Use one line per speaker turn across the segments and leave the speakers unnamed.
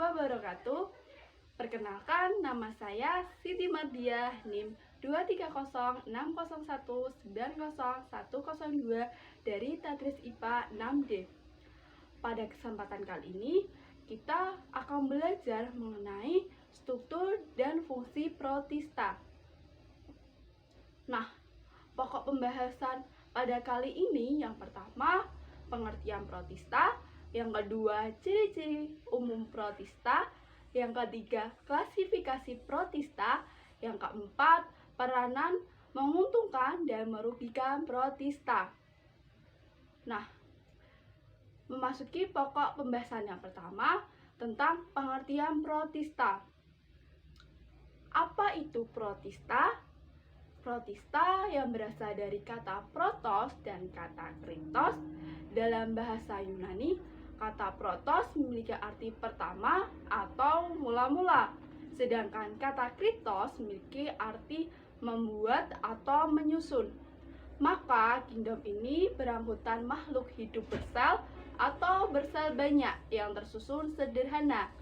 wabarakatuh. Perkenalkan, nama saya Siti Mardiah, NIM 23060190102 dari Tadris IPA 6D. Pada kesempatan kali ini, kita akan belajar mengenai struktur dan fungsi protista. Nah, pokok pembahasan pada kali ini yang pertama, pengertian protista, yang kedua, ciri-ciri umum protista, yang ketiga, klasifikasi protista, yang keempat, peranan menguntungkan dan merugikan protista. Nah, memasuki pokok pembahasan yang pertama tentang pengertian protista. Apa itu protista? Protista yang berasal dari kata protos dan kata kritos. Dalam bahasa Yunani, kata protos memiliki arti pertama atau mula-mula, sedangkan kata kritos memiliki arti membuat atau menyusun. Maka kingdom ini berangkutan makhluk hidup bersel atau bersel banyak yang tersusun sederhana.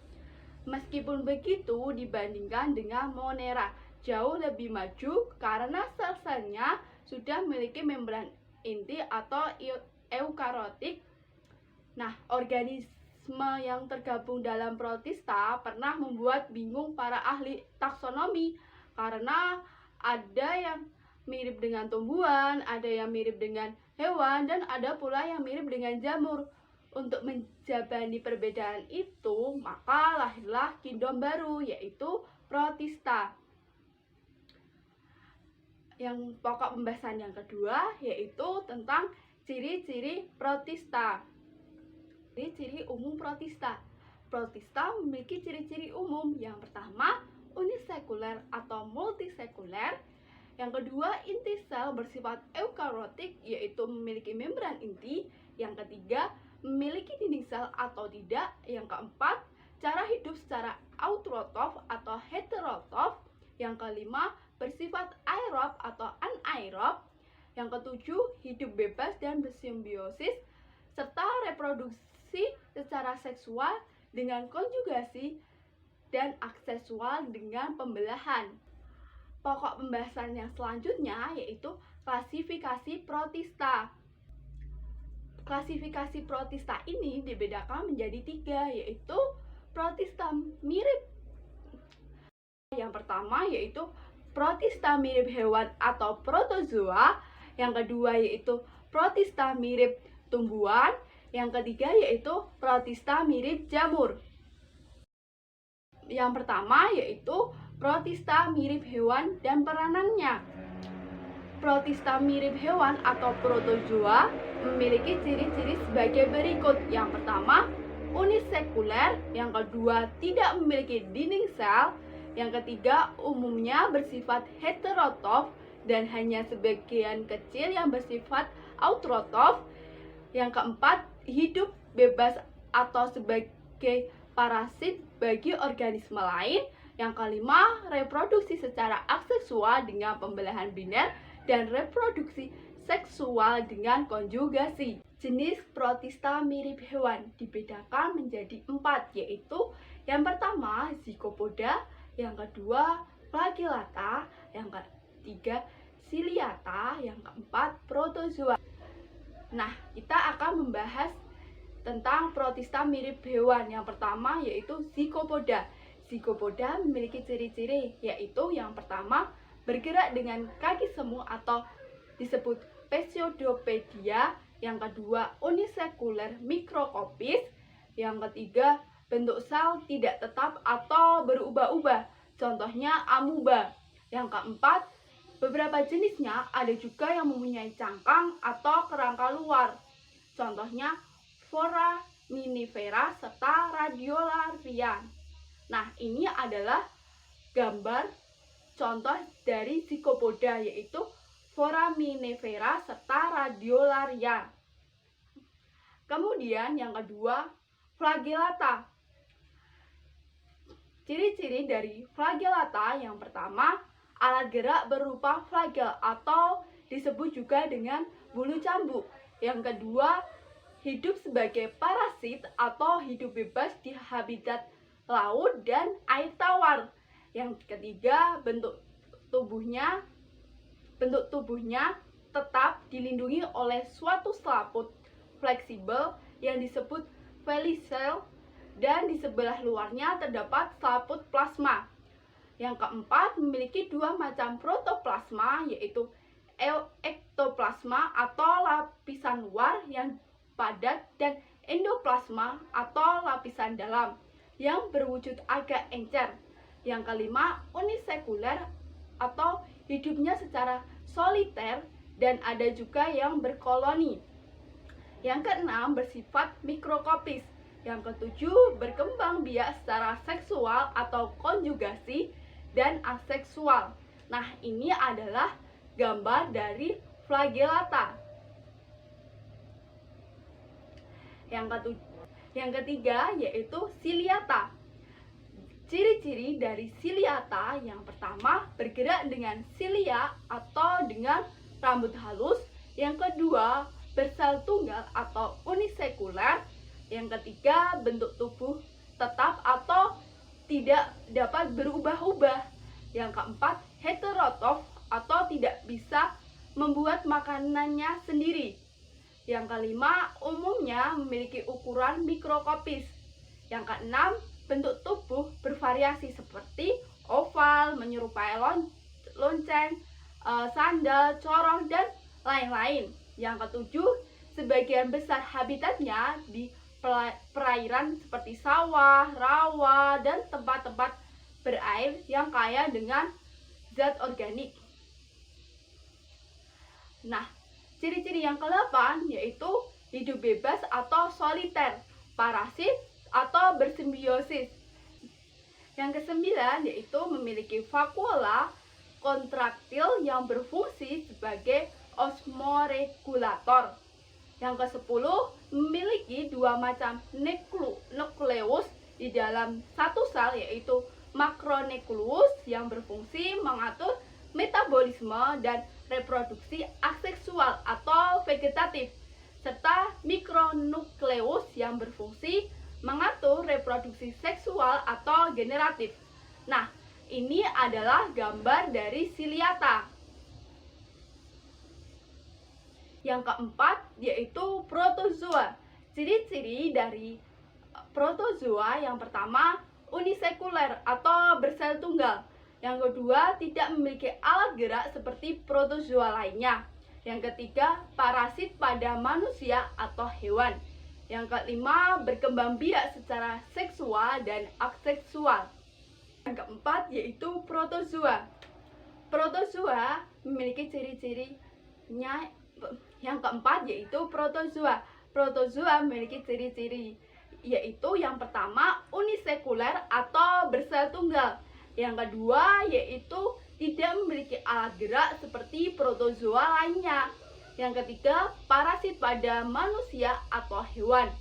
Meskipun begitu, dibandingkan dengan Monera, jauh lebih maju karena sel-selnya sudah memiliki membran inti atau eukariotik. Nah, organisme yang tergabung dalam protista pernah membuat bingung para ahli taksonomi karena ada yang mirip dengan tumbuhan, ada yang mirip dengan hewan, dan ada pula yang mirip dengan jamur. Untuk menjabani perbedaan itu, maka lahirlah kingdom baru, yaitu protista. Yang pokok pembahasan yang kedua yaitu tentang ciri-ciri protista. Ciri-ciri umum protista. Protista memiliki ciri-ciri umum. Yang pertama, unisekuler atau multisekuler. Yang kedua, inti sel bersifat eukariotik, yaitu memiliki membran inti. Yang ketiga, memiliki dinding sel atau tidak. Yang keempat, cara hidup secara autotrof atau heterotrof. Yang kelima, bersifat aerob atau anaerob. Yang ketujuh, hidup bebas dan bersimbiosis, serta reproduksi secara seksual dengan konjugasi dan aksesual dengan pembelahan. Pokok pembahasan yang selanjutnya yaitu klasifikasi protista. Klasifikasi protista ini dibedakan menjadi tiga, yaitu protista mirip. Yang pertama yaitu protista mirip hewan atau protozoa. Yang kedua yaitu protista mirip tumbuhan. Yang ketiga yaitu protista mirip jamur. Yang pertama yaitu protista mirip hewan dan peranannya. Protista mirip hewan atau protozoa memiliki ciri-ciri sebagai berikut. Yang pertama, unisekuler. Yang kedua, tidak memiliki dinding sel. Yang ketiga, umumnya bersifat heterotrof dan hanya sebagian kecil yang bersifat autotrof. Yang keempat, hidup bebas atau sebagai parasit bagi organisme lain. Yang kelima, reproduksi secara aseksual dengan pembelahan biner dan reproduksi seksual dengan konjugasi. Jenis protista mirip hewan dibedakan menjadi 4, yaitu yang pertama, Zygopoda. Yang kedua, Flagellata. Yang ketiga, Ciliata. Yang keempat, Protozoa. Nah, kita akan membahas tentang protista mirip hewan. Yang pertama yaitu Zygopoda. Zygopoda memiliki ciri-ciri, yaitu yang pertama, bergerak dengan kaki semu atau disebut Pseudopedia. Yang kedua, unisekuler mikroskopis. Yang ketiga, bentuk sel tidak tetap atau berubah-ubah, contohnya amuba. Yang keempat, beberapa jenisnya ada juga yang mempunyai cangkang atau kerangka luar, contohnya Foraminifera serta Radiolaria. Nah, ini adalah gambar contoh dari Zygopoda, yaitu Foraminifera serta Radiolaria. Kemudian yang kedua, Flagellata. Ciri-ciri dari Flagellata yang pertama, alat gerak berupa flagel atau disebut juga dengan bulu cambuk. Yang kedua, hidup sebagai parasit atau hidup bebas di habitat laut, dan air tawar. Yang ketiga, bentuk tubuhnya tetap dilindungi oleh suatu selaput fleksibel yang disebut vellus, dan di sebelah luarnya terdapat selaput plasma. Yang keempat, memiliki dua macam protoplasma, yaitu ektoplasma atau lapisan luar yang padat, dan endoplasma atau lapisan dalam yang berwujud agak encer. Yang kelima, unisekuler atau hidupnya secara soliter, dan ada juga yang berkoloni. Yang keenam, bersifat mikroskopis. Yang ketujuh, berkembang biak secara seksual atau konjugasi dan aseksual. Nah, ini adalah gambar dari flagellata. Yang ketiga yaitu ciliata. Ciri-ciri dari ciliata yang pertama, bergerak dengan cilia atau dengan rambut halus. Yang kedua, bersel tunggal atau unisekuler. Yang ketiga, bentuk tubuh tetap atau tidak dapat berubah-ubah. Yang keempat, heterotrof atau tidak bisa membuat makanannya sendiri. Yang kelima, umumnya memiliki ukuran mikroskopis. Yang keenam, bentuk tubuh bervariasi seperti oval, menyerupai lonceng, sandal, corong, dan lain-lain. Yang ketujuh, sebagian besar habitatnya di perairan seperti sawah, rawa, dan tempat-tempat berair yang kaya dengan zat organik. Nah, ciri-ciri yang ke-8 yaitu hidup bebas atau soliter, parasit atau bersimbiosis. Yang ke-9 yaitu memiliki vakuola kontraktil yang berfungsi sebagai osmoregulator. Yang ke-10 memiliki dua macam nukleus di dalam satu sel, yaitu makronukleus yang berfungsi mengatur metabolisme dan reproduksi aseksual atau vegetatif, serta mikronukleus yang berfungsi mengatur reproduksi seksual atau generatif. Nah, ini adalah gambar dari ciliata. Yang keempat yaitu protozoa. Ciri-ciri dari protozoa yang pertama, unisekuler atau bersel tunggal. Yang kedua, tidak memiliki alat gerak seperti protozoa lainnya. Yang ketiga, parasit pada manusia atau hewan. Yang kelima, berkembang biak secara seksual dan aseksual. Yang keempat yaitu protozoa. Protozoa memiliki ciri-cirinya. Yang keempat yaitu protozoa. Protozoa memiliki ciri-ciri, yaitu yang pertama, unisekuler atau bersel tunggal. Yang kedua yaitu tidak memiliki alat gerak seperti protozoa lainnya. Yang ketiga, parasit pada manusia atau hewan.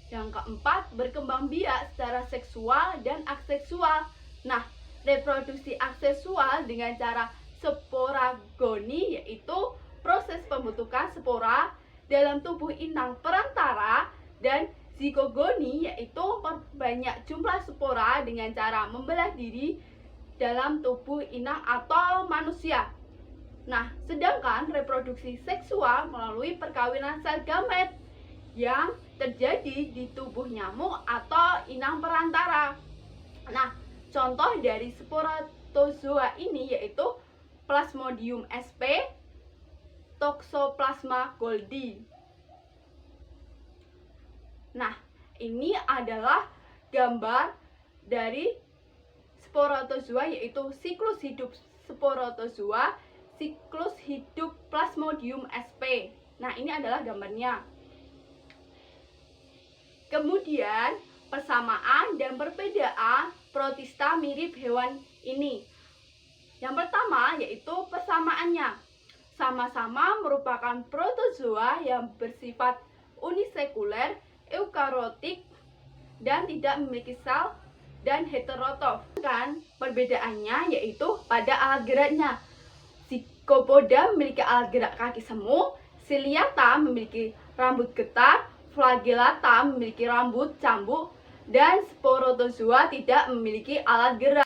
Yang keempat, berkembang biak secara seksual dan aseksual. Nah, reproduksi aseksual dengan cara sporagoni, yaitu proses pembentukan spora dalam tubuh inang perantara, dan zigogoni, yaitu memperbanyak jumlah spora dengan cara membelah diri dalam tubuh inang atau manusia. Nah, sedangkan reproduksi seksual melalui perkawinan sel gamet yang terjadi di tubuh nyamuk atau inang perantara. Nah, contoh dari sporozoa ini yaitu Plasmodium sp, Toxoplasma goldie. Nah, ini adalah gambar dari sporozoa, yaitu siklus hidup sporozoa, siklus hidup Plasmodium sp. Nah, ini adalah gambarnya. Kemudian, persamaan dan perbedaan protista mirip hewan ini. Yang pertama yaitu persamaannya. Sama-sama merupakan protozoa yang bersifat unisekuler, eukariotik, dan tidak memiliki sel dan heterotrof. Dan perbedaannya yaitu pada alat geraknya. Zygomorpha memiliki alat gerak kaki semu, Ciliata memiliki rambut getar, Flagellata memiliki rambut cambuk, dan sporozoa tidak memiliki alat gerak.